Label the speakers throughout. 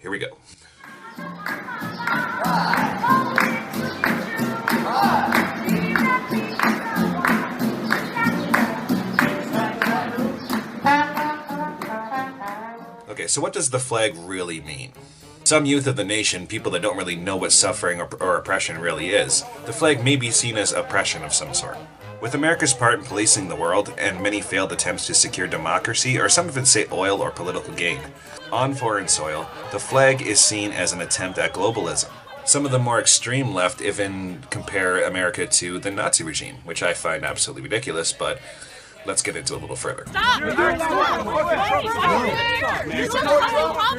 Speaker 1: Here we go. Okay, so what does the flag really mean? Some youth of the nation, people that don't really know what suffering or oppression really is, the flag may be seen as oppression of some sort. With America's part in policing the world, and many failed attempts to secure democracy, or some even say oil or political gain, on foreign soil, the flag is seen as an attempt at globalism. Some of the more extreme left even compare America to the Nazi regime, which I find absolutely ridiculous, but let's get into it a little further.
Speaker 2: Stop! You're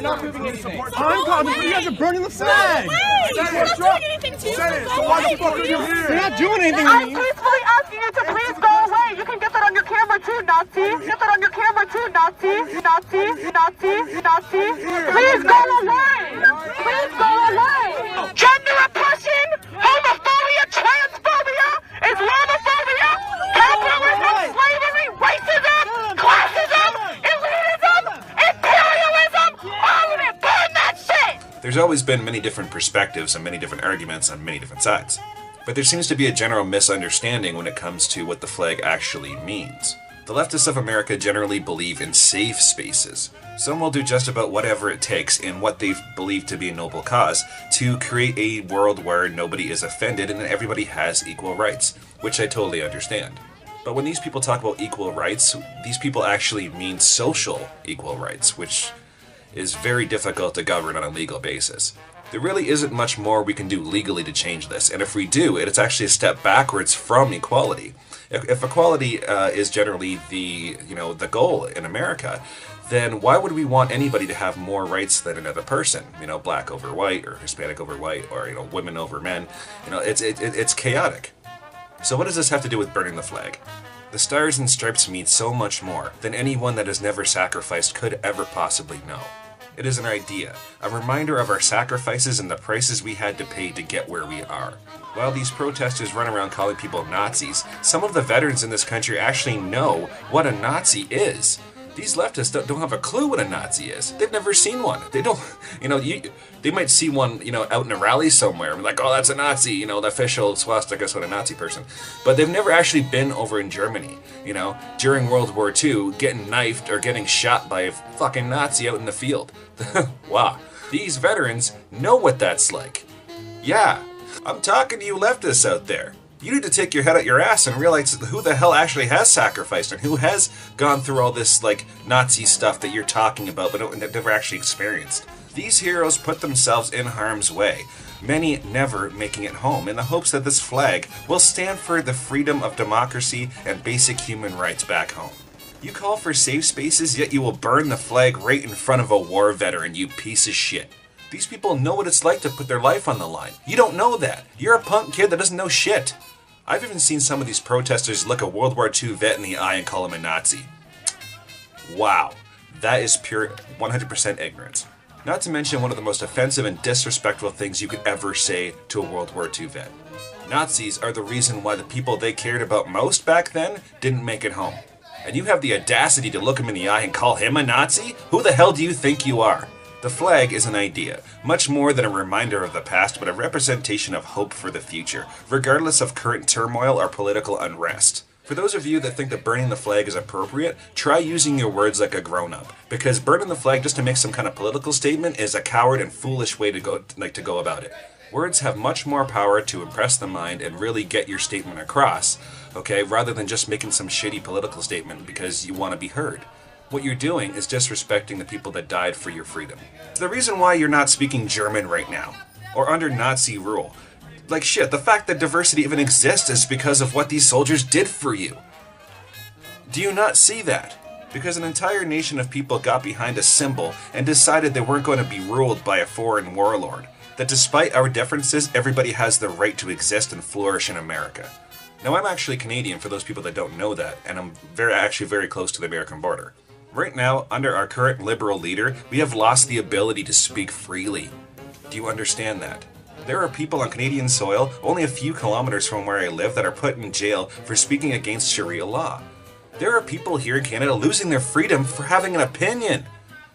Speaker 2: not moving anything. I'm calling you guys are burning the flag!
Speaker 3: We're not doing anything to you!
Speaker 2: So why the fuck are you here? You're not doing anything to
Speaker 4: I'm
Speaker 2: me!
Speaker 4: peacefully asking you to please go away! You can get that on your camera too, Nazi! Get that on your camera too, Nazi! Nazi! Nazi! Nazi! Please go away! Please go away! Gender oppression! Homophobia! Transphobia! Islamophobia! Capitalism! Slavery! Racism! Classism! Elitism! Imperialism! All of it! Burn that shit!
Speaker 1: There's always been many different perspectives and many different arguments on many different sides. But there seems to be a general misunderstanding when it comes to what the flag actually means. The leftists of America generally believe in safe spaces. Some will do just about whatever it takes in what they believe to be a noble cause to create a world where nobody is offended and everybody has equal rights, which I totally understand. But when these people talk about equal rights, these people actually mean social equal rights, which is very difficult to govern on a legal basis. There really isn't much more we can do legally to change this, and if we do, it's actually a step backwards from equality. If equality is generally the goal in America, then why would we want anybody to have more rights than another person? Black over white, or Hispanic over white, or women over men. It's chaotic. So what does this have to do with burning the flag? The stars and stripes mean so much more than anyone that has never sacrificed could ever possibly know. It is an idea, a reminder of our sacrifices and the prices we had to pay to get where we are. While these protesters run around calling people Nazis, some of the veterans in this country actually know what a Nazi is. These leftists don't have a clue what a Nazi is. They've never seen one. They don't, they might see one, out in a rally somewhere and be like, oh, that's a Nazi, the official swastika is what a Nazi person. But they've never actually been over in Germany, during World War II, getting knifed or getting shot by a fucking Nazi out in the field. Wow. These veterans know what that's like. Yeah, I'm talking to you leftists out there. You need to take your head out your ass and realize who the hell actually has sacrificed and who has gone through all this, Nazi stuff that you're talking about but never actually experienced. These heroes put themselves in harm's way, many never making it home, in the hopes that this flag will stand for the freedom of democracy and basic human rights back home. You call for safe spaces, yet you will burn the flag right in front of a war veteran, you piece of shit. These people know what it's like to put their life on the line. You don't know that. You're a punk kid that doesn't know shit. I've even seen some of these protesters look a World War II vet in the eye and call him a Nazi. Wow, that is pure 100% ignorance. Not to mention one of the most offensive and disrespectful things you could ever say to a World War II vet. Nazis are the reason why the people they cared about most back then didn't make it home. And you have the audacity to look him in the eye and call him a Nazi? Who the hell do you think you are? The flag is an idea, much more than a reminder of the past, but a representation of hope for the future, regardless of current turmoil or political unrest. For those of you that think that burning the flag is appropriate, try using your words like a grown-up, because burning the flag just to make some kind of political statement is a coward and foolish way to go about it. Words have much more power to impress the mind and really get your statement across, okay, rather than just making some shitty political statement because you want to be heard. What you're doing is disrespecting the people that died for your freedom. The reason why you're not speaking German right now, or under Nazi rule, the fact that diversity even exists is because of what these soldiers did for you. Do you not see that? Because an entire nation of people got behind a symbol and decided they weren't going to be ruled by a foreign warlord. That despite our differences, everybody has the right to exist and flourish in America. Now, I'm actually Canadian, for those people that don't know that, and I'm actually very close to the American border. Right now, under our current liberal leader, we have lost the ability to speak freely. Do you understand that? There are people on Canadian soil, only a few kilometers from where I live, that are put in jail for speaking against Sharia law. There are people here in Canada losing their freedom for having an opinion.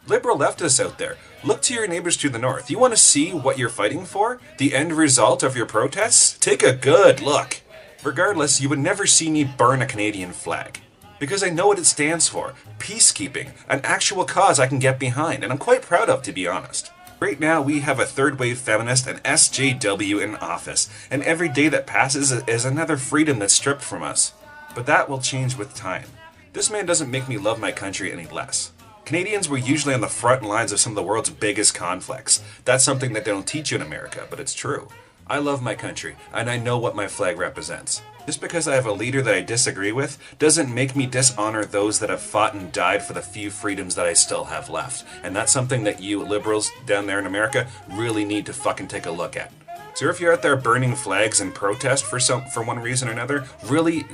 Speaker 1: Liberal leftists out there, look to your neighbors to the north. You want to see what you're fighting for? The end result of your protests? Take a good look. Regardless, you would never see me burn a Canadian flag. Because I know what it stands for. Peacekeeping. An actual cause I can get behind, and I'm quite proud of, to be honest. Right now, we have a third-wave feminist, an SJW, in office, and every day that passes is another freedom that's stripped from us. But that will change with time. This man doesn't make me love my country any less. Canadians were usually on the front lines of some of the world's biggest conflicts. That's something that they don't teach you in America, but it's true. I love my country, and I know what my flag represents. Just because I have a leader that I disagree with doesn't make me dishonor those that have fought and died for the few freedoms that I still have left. And that's something that you liberals down there in America really need to fucking take a look at. So if you're out there burning flags in protest for one reason or another, really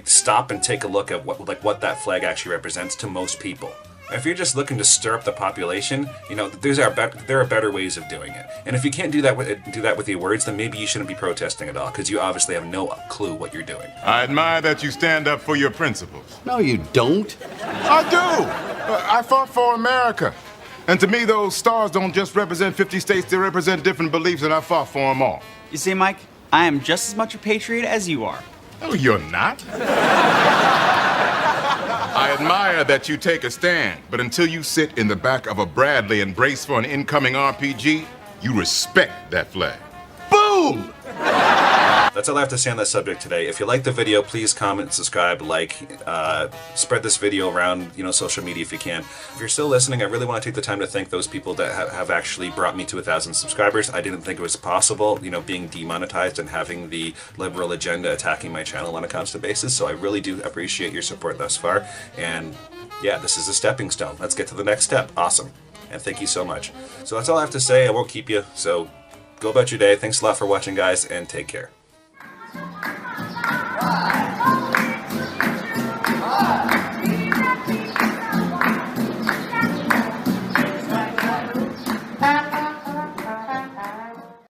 Speaker 1: stop and take a look at what that flag actually represents to most people. If you're just looking to stir up the population, there are better ways of doing it. And if you can't do that with your words, then maybe you shouldn't be protesting at all, because you obviously have no clue what you're doing.
Speaker 5: I admire that you stand up for your principles.
Speaker 6: No, you don't.
Speaker 5: I do. I fought for America. And to me, those stars don't just represent 50 states, they represent different beliefs, and I fought for them all.
Speaker 7: You see, Mike, I am just as much a patriot as you are.
Speaker 5: No, you're not. I admire that you take a stand, but until you sit in the back of a Bradley and brace for an incoming RPG, you respect that flag. Boom!
Speaker 1: That's all I have to say on that subject today. If you like the video, please comment, subscribe, spread this video around, social media if you can. If you're still listening, I really want to take the time to thank those people that have actually brought me to 1,000 subscribers. I didn't think it was possible, being demonetized and having the liberal agenda attacking my channel on a constant basis. So I really do appreciate your support thus far. And yeah, this is a stepping stone. Let's get to the next step. Awesome. And thank you so much. So that's all I have to say. I won't keep you. So go about your day. Thanks a lot for watching, guys, and take care.